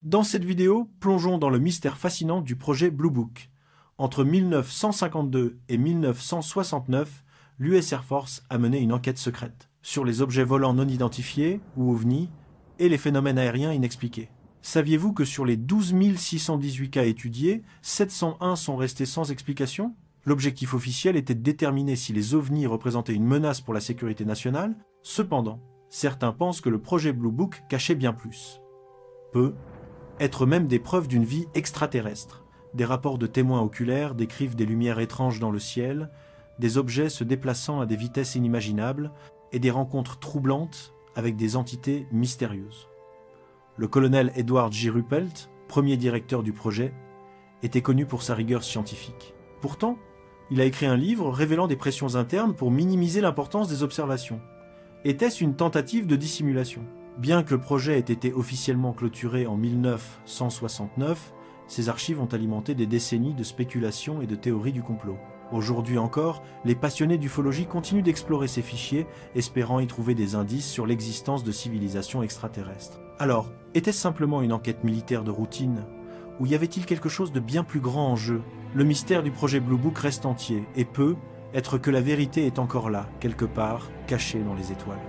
Dans cette vidéo, plongeons dans le mystère fascinant du projet Blue Book. Entre 1952 et 1969, l'US Air Force a mené une enquête secrète sur les objets volants non identifiés, ou OVNI, et les phénomènes aériens inexpliqués. Saviez-vous que sur les 12 618 cas étudiés, 701 sont restés sans explication? L'objectif officiel était de déterminer si les OVNI représentaient une menace pour la sécurité nationale. Cependant, certains pensent que le projet Blue Book cachait bien plus. Être même des preuves d'une vie extraterrestre. Des rapports de témoins oculaires décrivent des lumières étranges dans le ciel, des objets se déplaçant à des vitesses inimaginables et des rencontres troublantes avec des entités mystérieuses. Le colonel Edward J. Ruppelt, premier directeur du projet, était connu pour sa rigueur scientifique. Pourtant, il a écrit un livre révélant des pressions internes pour minimiser l'importance des observations. Était-ce une tentative de dissimulation ? Bien que le projet ait été officiellement clôturé en 1969, ses archives ont alimenté des décennies de spéculations et de théories du complot. Aujourd'hui encore, les passionnés d'ufologie continuent d'explorer ces fichiers, espérant y trouver des indices sur l'existence de civilisations extraterrestres. Alors, était-ce simplement une enquête militaire de routine ? Ou y avait-il quelque chose de bien plus grand en jeu ? Le mystère du projet Blue Book reste entier et peut être que la vérité est encore là, quelque part, cachée dans les étoiles.